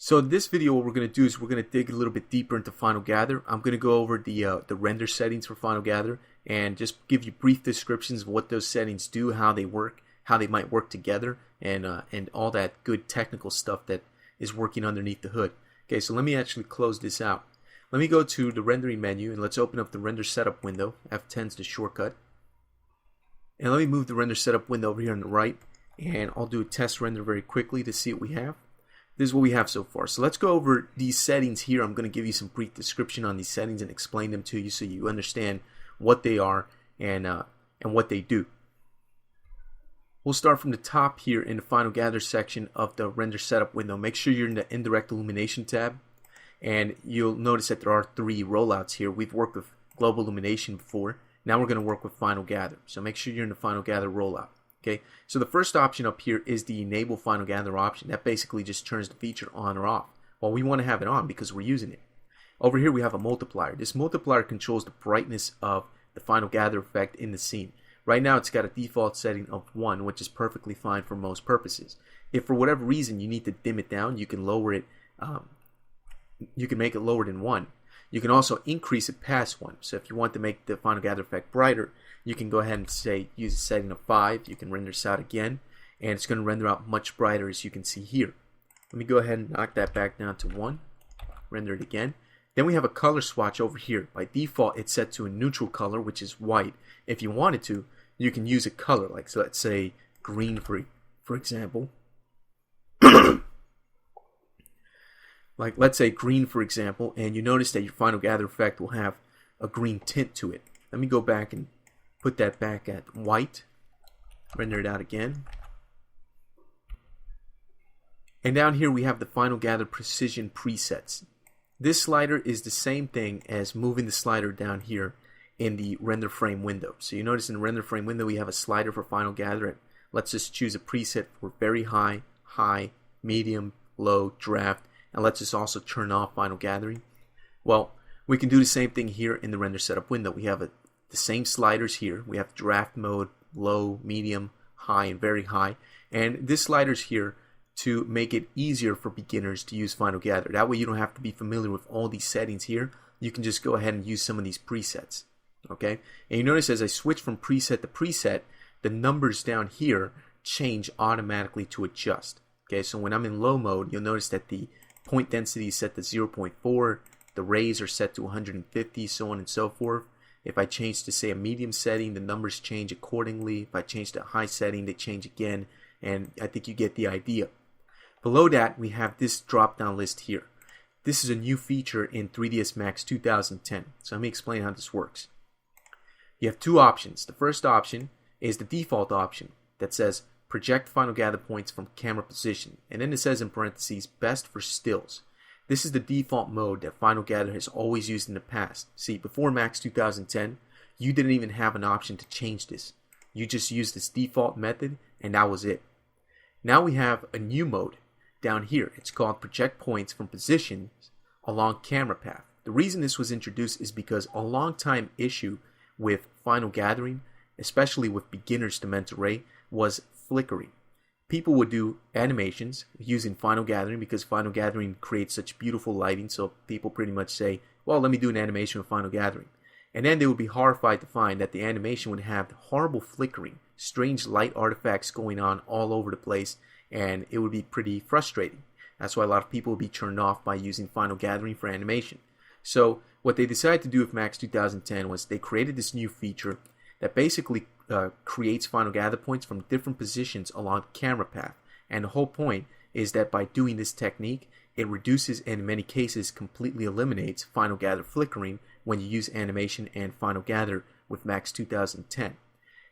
So in this video, what we're going to do is we're going to dig a little bit deeper into Final Gather. I'm going to go over the render settings for Final Gather and just give you brief descriptions of what those settings do, how they work, how they might work together, and all that good technical stuff that is working underneath the hood. Okay, so let me actually close this out. Let me go to the rendering menu and let's open up the render setup window. F10 is the shortcut. And let me move the render setup window over here on the right, and I'll do a test render very quickly to see what we have. This is what we have so far. So let's go over these settings here. I'm going to give you some brief description on these settings and explain them to you so you understand what they are and what they do. We'll start from the top here in the Final Gather section of the render setup window. Make sure you're in the indirect illumination tab, and you'll notice that there are 3 rollouts here. We've worked with global illumination before. Now we're going to work with Final Gather. So make sure you're in the Final Gather rollout. Okay, so the first option up here is the enable Final Gather option. That basically just turns the feature on or off. Well, we want to have it on because we're using it. Over here we have a multiplier. This multiplier controls the brightness of the Final Gather effect in the scene. Right now it's got a default setting of 1, which is perfectly fine for most purposes. If for whatever reason you need to dim it down, you can lower it. You can make it lower than 1. You can also increase it past 1. So if you want to make the Final Gather effect brighter, you can go ahead and say use a setting of 5. You can render this out again, and it's going to render out much brighter, as you can see here. Let me go ahead and knock that back down to 1. Render it again. Then we have a color swatch over here. By default, it's set to a neutral color, which is white. If you wanted to, you can use a color, like, so let's say green for example. Like, let's say green, for example, and you notice that your Final Gather effect will have a green tint to it. Let me go back and put that back at white. Render it out again. And down here we have the Final Gather precision presets. This slider is the same thing as moving the slider down here in the render frame window. So you notice in the render frame window we have a slider for Final Gather. Let's just choose a preset for very high, high, medium, low, draft. And let's just also turn off Final Gathering. Well, we can do the same thing here in the render setup window. We have the same sliders here. We have draft mode, low, medium, high, and very high. And this slider's here to make it easier for beginners to use Final Gather. That way you don't have to be familiar with all these settings here. You can just go ahead and use some of these presets. Okay? And you notice as I switch from preset to preset, the numbers down here change automatically to adjust. Okay, so when I'm in low mode, you'll notice that the point density is set to 0.4, the rays are set to 150, so on and so forth. If I change to, say, a medium setting, the numbers change accordingly. If I change to a high setting, they change again, and I think you get the idea. Below that, we have this drop-down list here. This is a new feature in 3ds Max 2010, so let me explain how this works. You have 2 options. The first option is the default option that says project Final Gather points from camera position, and then it says in parentheses best for stills. This is the default mode that Final Gather has always used in the past. See, before Max 2010, you didn't even have an option to change this. You just used this default method, and that was it. Now we have a new mode down here. It's called project points from positions along camera path. The reason this was introduced is because a long time issue with Final Gathering, especially with beginners to mental ray, was flickering. People would do animations using Final Gathering because Final Gathering creates such beautiful lighting, so people pretty much say, well, let me do an animation with Final Gathering. And then they would be horrified to find that the animation would have horrible flickering, strange light artifacts going on all over the place, and it would be pretty frustrating. That's why a lot of people would be turned off by using Final Gathering for animation. So what they decided to do with Max 2010 was they created this new feature that basically creates Final Gather points from different positions along the camera path. And the whole point is that by doing this technique, it reduces and in many cases completely eliminates Final Gather flickering when you use animation and Final Gather with Max 2010.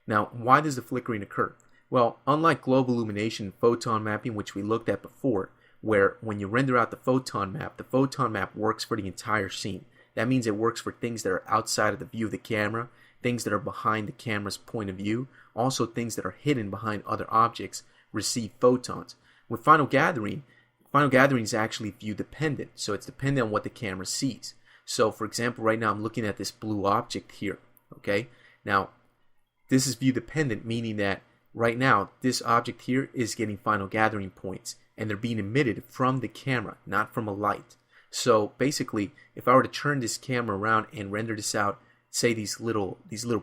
Now, why does the flickering occur? Well, unlike global illumination and photon mapping, which we looked at before, where when you render out the photon map works for the entire scene. That means it works for things that are outside of the view of the camera, things that are behind the camera's point of view, also things that are hidden behind other objects receive photons. With Final Gathering is actually view dependent, so it's dependent on what the camera sees. So for example, right now I'm looking at this blue object here, okay? Now, this is view dependent, meaning that right now, this object here is getting final gathering points, and they're being emitted from the camera, not from a light. So basically, if I were to turn this camera around and render this out, say these little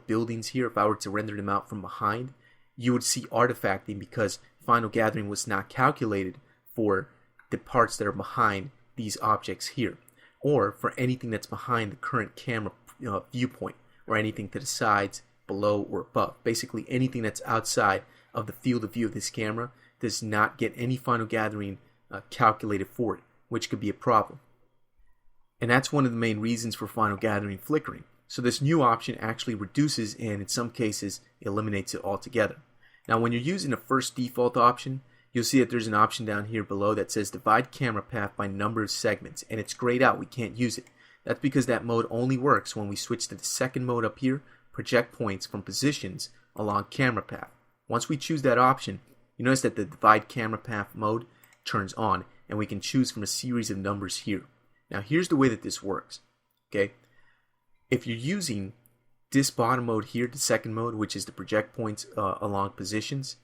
buildings here, if I were to render them out from behind, you would see artifacting because final gathering was not calculated for the parts that are behind these objects here, or for anything that's behind the current camera viewpoint, or anything to the sides, below, or above. Basically anything that's outside of the field of view of this camera does not get any final gathering calculated for it, which could be a problem. And that's one of the main reasons for final gathering flickering. So this new option actually reduces and in some cases eliminates it altogether. Now when you're using the first default option, you'll see that there's an option down here below that says divide camera path by number of segments, and it's grayed out. We can't use it. That's because that mode only works when we switch to the second mode up here, project points from positions along camera path. Once we choose that option, you notice that the divide camera path mode turns on, and we can choose from a series of numbers here. Now here's the way that this works. Okay, if you're using this bottom mode here, the second mode, which is the project points along positions,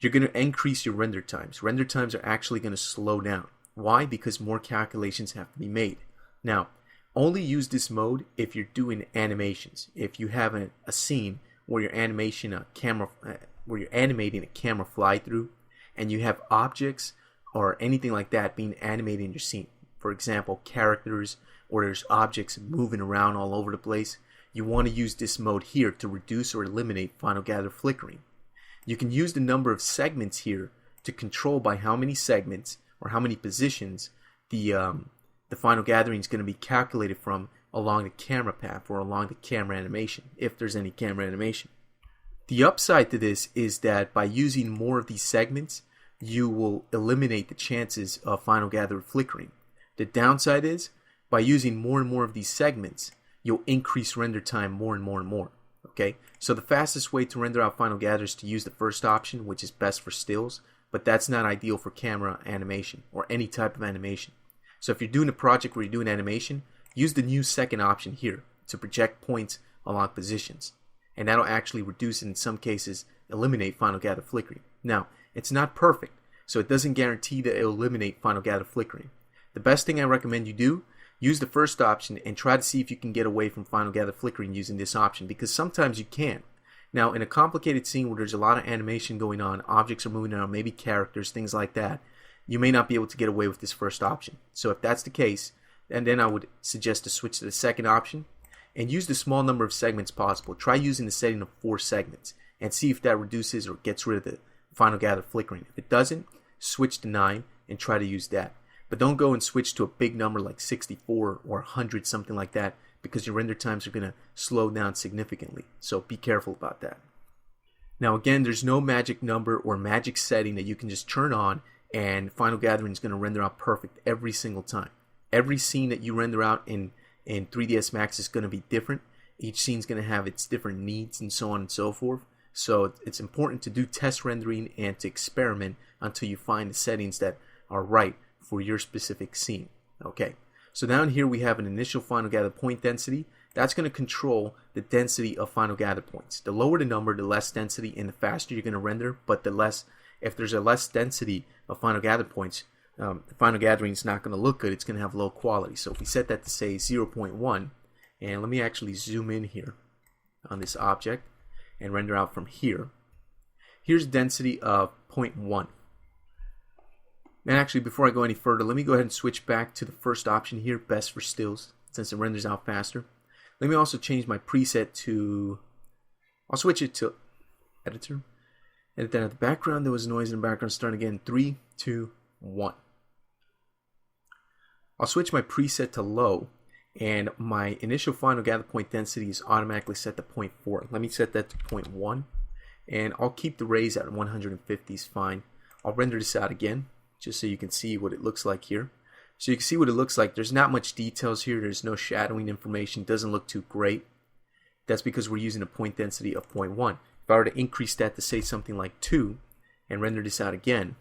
you're going to increase your render times. Render times are actually going to slow down. Why? Because more calculations have to be made. Now, only use this mode if you're doing animations. If you have a scene where you're animating a camera fly through, and you have objects or anything like that being animated in your scene. For example, characters, or there's objects moving around all over the place. You want to use this mode here to reduce or eliminate final gather flickering. You can use the number of segments here to control by how many segments or how many positions the final gathering is going to be calculated from along the camera path or along the camera animation, if there's any camera animation. The upside to this is that by using more of these segments, you will eliminate the chances of final gather flickering. The downside is, by using more and more of these segments, you'll increase render time more and more and more. Okay, so the fastest way to render out final gather is to use the first option, which is best for stills, but that's not ideal for camera animation or any type of animation. So if you're doing a project where you're doing animation, use the new second option here to project points along positions, and that'll actually reduce and in some cases eliminate final gather flickering. Now, it's not perfect, so it doesn't guarantee that it'll eliminate final gather flickering. The best thing I recommend you do, use the first option and try to see if you can get away from final gather flickering using this option, because sometimes you can. Now in a complicated scene where there's a lot of animation going on, objects are moving around, maybe characters, things like that, you may not be able to get away with this first option. So if that's the case, and then I would suggest to switch to the second option and use the small number of segments possible. Try using the setting of 4 segments and see if that reduces or gets rid of the final gather flickering. If it doesn't, switch to 9 and try to use that. But don't go and switch to a big number like 64 or 100, something like that, because your render times are going to slow down significantly. So be careful about that. Now again, there's no magic number or magic setting that you can just turn on and final gathering is going to render out perfect every single time. Every scene that you render out in 3ds Max is going to be different. Each scene is going to have its different needs and so on and so forth. So it's important to do test rendering and to experiment until you find the settings that are right for your specific scene. Okay, so down here we have an initial final gather point density. That's going to control the density of final gather points. The lower the number, the less density, and the faster you're going to render. But if there's a less density of final gather points, the final gathering is not going to look good. It's going to have low quality. So if we set that to say 0.1, and let me actually zoom in here on this object and render out from here. Here's density of 0.1. And actually, before I go any further, let me go ahead and switch back to the first option here, best for stills, since it renders out faster. Let me also change my preset to, I'll switch it to editor. Edit that out the background. There was noise in the background. Starting again, 3, 2, 1. I'll switch my preset to low, and my initial final gather point density is automatically set to 0.4. Let me set that to 0.1, and I'll keep the raise at 150 is fine. I'll render this out again, just so you can see what it looks like here. So you can see what it looks like. There's not much details here. There's no shadowing information. It doesn't look too great. That's because we're using a point density of 0.1. If I were to increase that to say something like 2 and render this out again,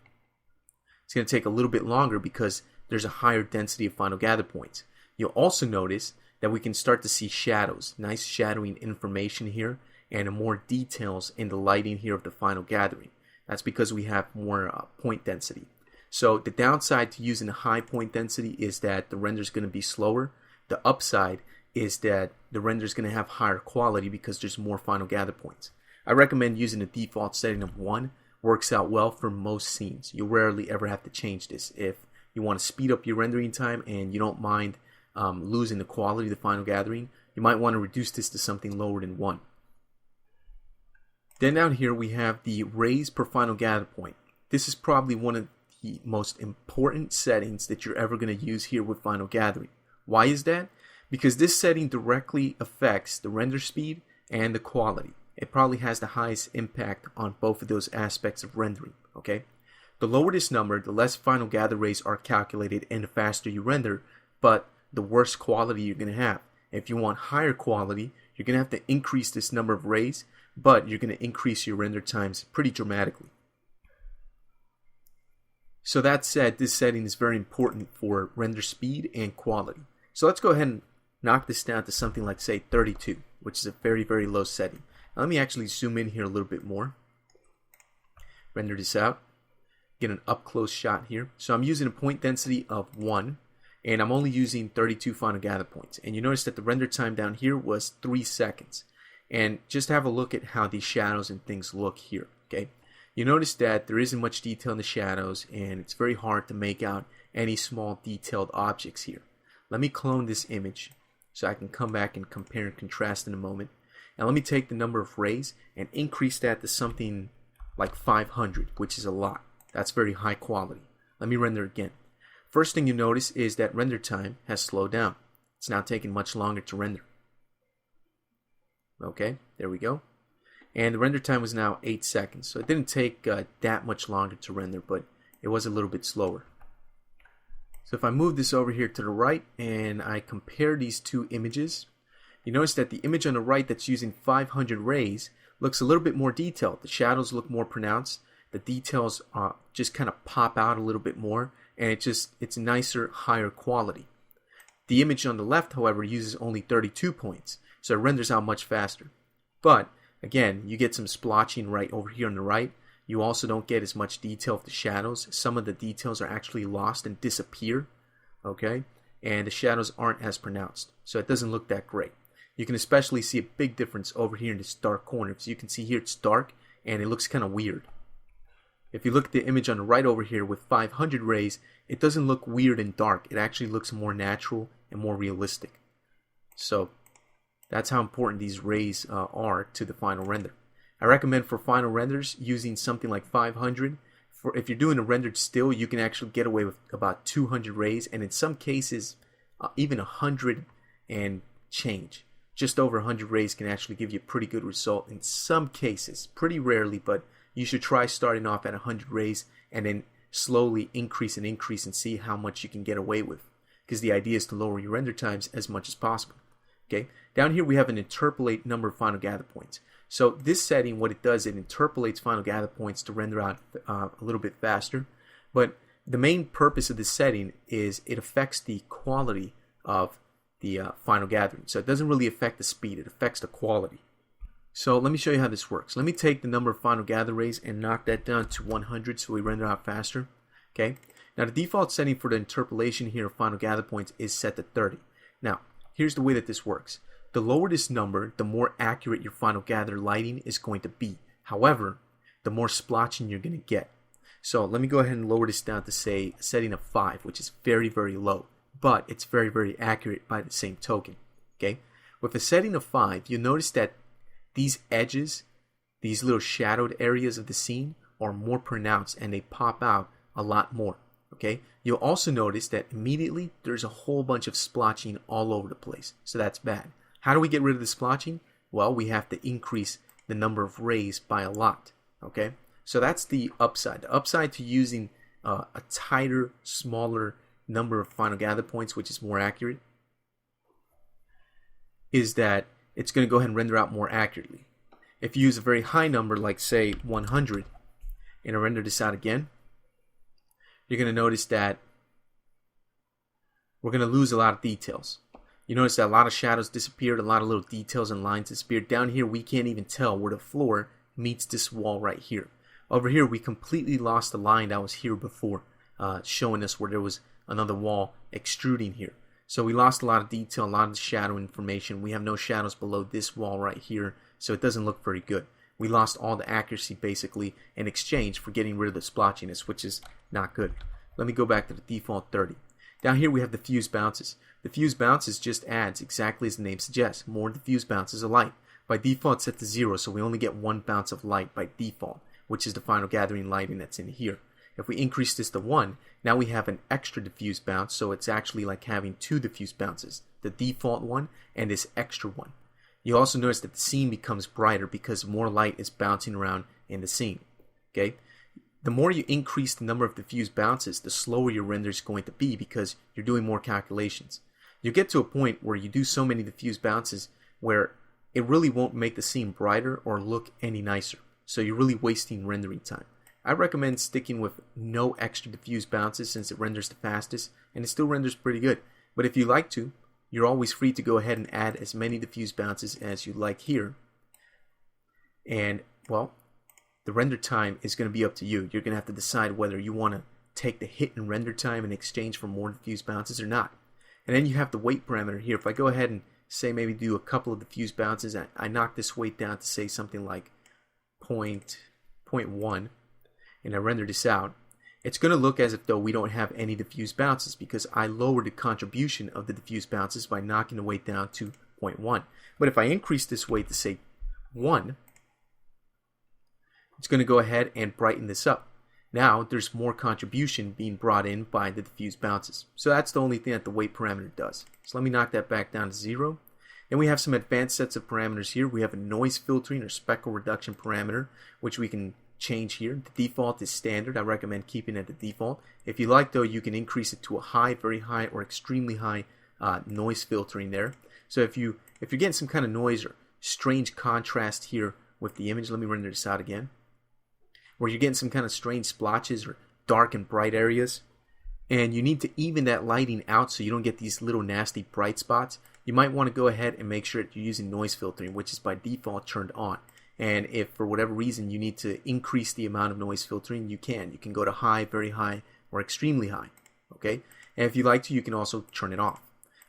it's going to take a little bit longer because there's a higher density of final gather points. You'll also notice that we can start to see shadows, nice shadowing information here, and more details in the lighting here of the final gathering. That's because we have more point density. So the downside to using a high point density is that the render is going to be slower. The upside is that the render is going to have higher quality because there's more final gather points. I recommend using the default setting of 1. Works out well for most scenes. You'll rarely ever have to change this. If you want to speed up your rendering time and you don't mind losing the quality of the final gathering, you might want to reduce this to something lower than 1. Then down here we have the rays per final gather point. This is probably one of the most important settings that you're ever going to use here with final gathering. Why is that? Because this setting directly affects the render speed and the quality. It probably has the highest impact on both of those aspects of rendering. Okay, the lower this number, the less final gather rays are calculated and the faster you render, but the worse quality you're going to have. If you want higher quality, you're going to have to increase this number of rays, but you're going to increase your render times pretty dramatically. So that said, this setting is very important for render speed and quality. So let's go ahead and knock this down to something like, say, 32, which is a very, very low setting. Now, let me actually zoom in here a little bit more. Render this out. Get an up-close shot here. So I'm using a point density of 1, and I'm only using 32 final gather points. And you notice that the render time down here was 3 seconds. And just have a look at how these shadows and things look here. Okay, you notice that there isn't much detail in the shadows, and it's very hard to make out any small detailed objects here. Let me clone this image so I can come back and compare and contrast in a moment. Now let me take the number of rays and increase that to something like 500, which is a lot. That's very high quality. Let me render again. First thing you notice is that render time has slowed down. It's now taking much longer to render. Okay, there we go. And the render time was now 8 seconds. So it didn't take that much longer to render, but it was a little bit slower. So if I move this over here to the right and I compare these two images, you notice that the image on the right that's using 500 rays looks a little bit more detailed. The shadows look more pronounced. The details just kind of pop out a little bit more, and it's nicer, higher quality. The image on the left, however, uses only 32 points, so it renders out much faster. But again, you get some splotching right over here on the right. You also don't get as much detail of the shadows. Some of the details are actually lost and disappear. Okay, and the shadows aren't as pronounced, so it doesn't look that great. You can especially see a big difference over here in this dark corner. So you can see here it's dark and it looks kind of weird. If you look at the image on the right over here with 500 rays, it doesn't look weird and dark. It actually looks more natural and more realistic. So that's how important these rays are to the final render. I recommend for final renders using something like 500. If you're doing a rendered still, you can actually get away with about 200 rays, and in some cases even 100 and change. Just over 100 rays can actually give you a pretty good result in some cases. Pretty rarely, but you should try starting off at 100 rays and then slowly increase and see how much you can get away with. Because the idea is to lower your render times as much as possible. Okay, down here we have an interpolate number of final gather points. So this setting, what it does, it interpolates final gather points to render out a little bit faster. But the main purpose of this setting is it affects the quality of the final gathering. So it doesn't really affect the speed, it affects the quality. So let me show you how this works. Let me take the number of final gather rays and knock that down to 100 so we render out faster. Okay. Now the default setting for the interpolation here of final gather points is set to 30. Now here's the way that this works. The lower this number, the more accurate your final gather lighting is going to be. However, the more splotching you're going to get. So let me go ahead and lower this down to, say, a setting of 5, which is very, very low. But it's very, very accurate by the same token. Okay, with a setting of 5, you'll notice that these edges, these little shadowed areas of the scene, are more pronounced and they pop out a lot more. Okay, you'll also notice that immediately there's a whole bunch of splotching all over the place. So that's bad. How do we get rid of the splotching? Well, we have to increase the number of rays by a lot. Okay, so that's the upside. The upside to using a tighter, smaller number of final gather points, which is more accurate, is that it's going to go ahead and render out more accurately. If you use a very high number, like say 100, and I render this out again, you're going to notice that we're going to lose a lot of details. You notice that a lot of shadows disappeared, a lot of little details and lines disappeared. Down here, we can't even tell where the floor meets this wall right here. Over here, we completely lost the line that was here before, showing us where there was another wall extruding here. So we lost a lot of detail, a lot of the shadow information. We have no shadows below this wall right here, so it doesn't look very good. We lost all the accuracy basically in exchange for getting rid of the splotchiness, which is not good. Let me go back to the default 30. Down here we have diffuse bounces. Diffuse bounces just adds, exactly as the name suggests, more diffuse bounces of light. By default set to 0, so we only get one bounce of light by default, which is the final gathering lighting that's in here. If we increase this to 1, now we have an extra diffuse bounce, so it's actually like having two diffuse bounces, the default one and this extra one. You also notice that the scene becomes brighter because more light is bouncing around in the scene. Okay? The more you increase the number of diffuse bounces, the slower your render is going to be because you're doing more calculations. You get to a point where you do so many diffuse bounces where it really won't make the scene brighter or look any nicer. So you're really wasting rendering time. I recommend sticking with no extra diffuse bounces since it renders the fastest and it still renders pretty good. But if you like to, you're always free to go ahead and add as many diffuse bounces as you like here. And, well, the render time is going to be up to you. You're going to have to decide whether you want to take the hit in render time in exchange for more diffuse bounces or not. And then you have the weight parameter here. If I go ahead and say maybe do a couple of diffuse bounces, I knock this weight down to say something like 0.1, and I render this out, it's going to look as if though we don't have any diffuse bounces because I lowered the contribution of the diffuse bounces by knocking the weight down to 0.1. But if I increase this weight to say 1, it's going to go ahead and brighten this up. Now there's more contribution being brought in by the diffuse bounces. So that's the only thing that the weight parameter does. So let me knock that back down to 0. Then we have some advanced sets of parameters here. We have a noise filtering or speckle reduction parameter, which we can change here. The default is standard. I recommend keeping it at the default. If you like though, you can increase it to a high, very high, or extremely high noise filtering there. So if you're getting some kind of noise or strange contrast here with the image, let me render this out again, where you're getting some kind of strange splotches or dark and bright areas, and you need to even that lighting out so you don't get these little nasty bright spots, you might want to go ahead and make sure that you're using noise filtering, which is by default turned on. And if for whatever reason you need to increase the amount of noise filtering, you can. You can go to high, very high, or extremely high. Okay? And if you like to, you can also turn it off.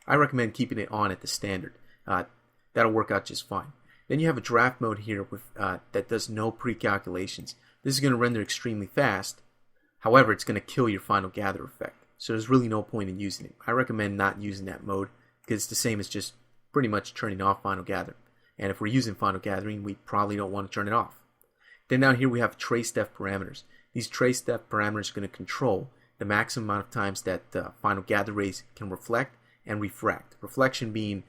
I recommend keeping it on at the standard. That'll work out just fine. Then you have a draft mode here with that does no pre-calculations. This is going to render extremely fast. However, it's going to kill your final gather effect. So there's really no point in using it. I recommend not using that mode because it's the same as just pretty much turning off final gather. And if we're using final gathering, we probably don't want to turn it off. Then down here we have trace depth parameters. These trace depth parameters are going to control the maximum amount of times that final gather rays can reflect and refract. Reflection being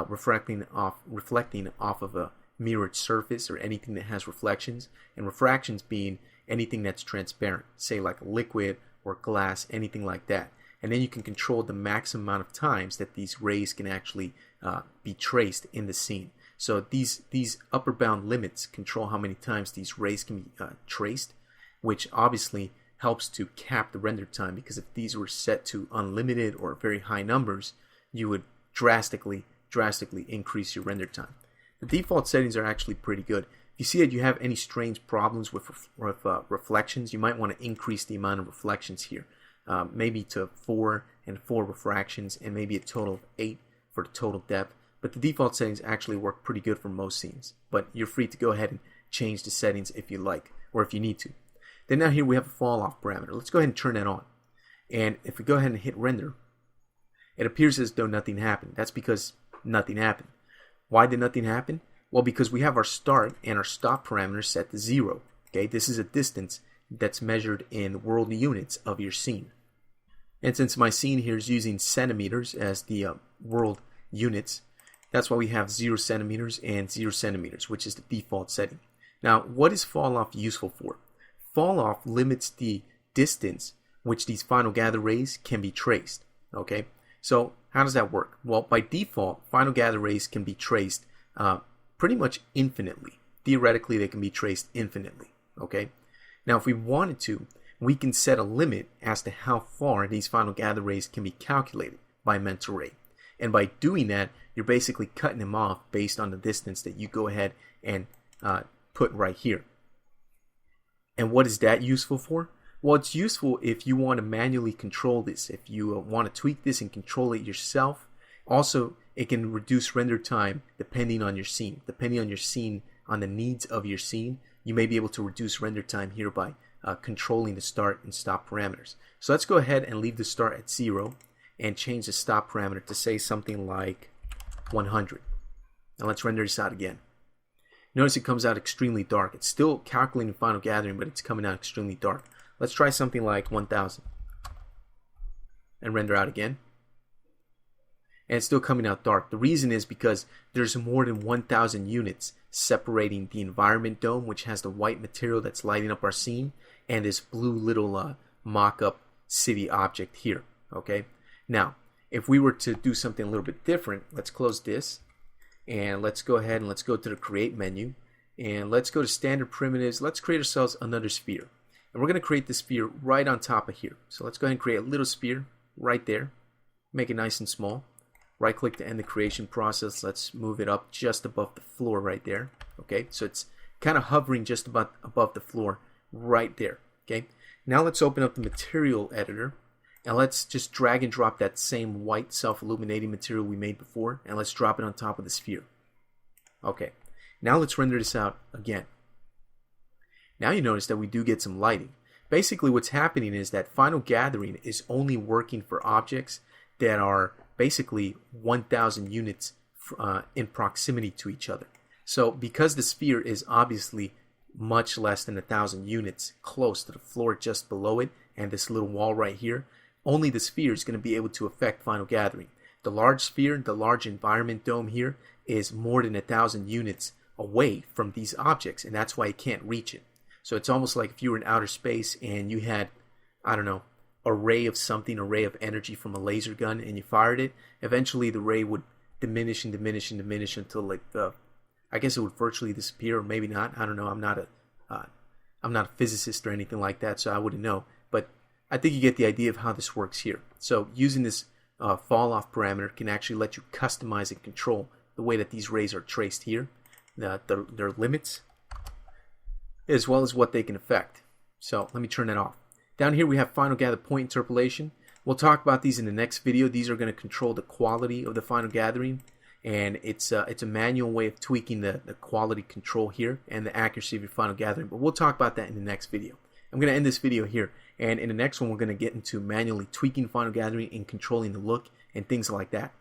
reflecting off of a mirrored surface or anything that has reflections, and refractions being anything that's transparent, say like a liquid or glass, anything like that. And then you can control the maximum amount of times that these rays can actually be traced in the scene. So these upper bound limits control how many times these rays can be traced, which obviously helps to cap the render time, because if these were set to unlimited or very high numbers, you would drastically increase your render time. The default settings are actually pretty good. If you see that you have any strange problems with reflections, you might want to increase the amount of reflections here, maybe to 4 and 4 refractions, and maybe a total of 8 for the total depth. But the default settings actually work pretty good for most scenes. But you're free to go ahead and change the settings if you like, or if you need to. Then now here we have a fall off parameter. Let's go ahead and turn that on. And if we go ahead and hit render, it appears as though nothing happened. That's because nothing happened. Why did nothing happen? Well, because we have our start and our stop parameters set to 0. Okay, this is a distance that's measured in world units of your scene. And since my scene here is using centimeters as the world units, that's why we have 0 centimeters and 0 centimeters, which is the default setting. Now, what is fall off useful for? Fall off limits the distance which these final gather rays can be traced. Okay, so how does that work? Well, by default, final gather rays can be traced pretty much infinitely. Theoretically, they can be traced infinitely. Okay, now if we wanted to, we can set a limit as to how far these final gather rays can be calculated by mental ray. And by doing that, you're basically cutting them off based on the distance that you go ahead and put right here. And what is that useful for? Well, it's useful if you want to manually control this, if you want to tweak this and control it yourself. Also, it can reduce render time depending on your scene. Depending on your scene, on the needs of your scene, you may be able to reduce render time here by controlling the start and stop parameters. So let's go ahead and leave the start at 0 and change the stop parameter to say something like 100. Now let's render this out again. Notice it comes out extremely dark. It's still calculating final gathering, but it's coming out extremely dark. Let's try something like 1000 and render out again. And it's still coming out dark. The reason is because there's more than 1000 units separating the environment dome, which has the white material that's lighting up our scene, and this blue little mock-up city object here. Okay. Now, if we were to do something a little bit different, let's close this. And let's go ahead and let's go to the create menu and let's go to standard primitives. Let's create ourselves another sphere, and we're going to create the sphere right on top of here. So let's go ahead and create a little sphere right there, make it nice and small. Right click to end the creation process. Let's move it up just above the floor right there. Okay, so it's kind of hovering just about above the floor right there. Okay, now let's open up the material editor. And let's just drag and drop that same white self-illuminating material we made before, and let's drop it on top of the sphere. Okay, now let's render this out again. Now you notice that we do get some lighting. Basically what's happening is that final gathering is only working for objects that are basically 1000 units in proximity to each other. So because the sphere is obviously much less than 1000 units close to the floor just below it, and this little wall right here, only the sphere is going to be able to affect final gathering. The large sphere, the large environment dome here, is more than 1000 units away from these objects, and that's why it can't reach it. So it's almost like if you were in outer space and you had, I don't know, a ray of something, a ray of energy from a laser gun, and you fired it. Eventually the ray would diminish and diminish and diminish until like I guess it would virtually disappear, or maybe not. I don't know. I'm not a physicist or anything like that, so I wouldn't know. But I think you get the idea of how this works here. So using this fall off parameter can actually let you customize and control the way that these rays are traced here, their limits, as well as what they can affect. So let me turn that off. Down here we have final gather point interpolation. We'll talk about these in the next video. These are going to control the quality of the final gathering, and it's a manual way of tweaking the quality control here and the accuracy of your final gathering. But we'll talk about that in the next video. I'm going to end this video here, and in the next one we're going to get into manually tweaking final gathering and controlling the look and things like that.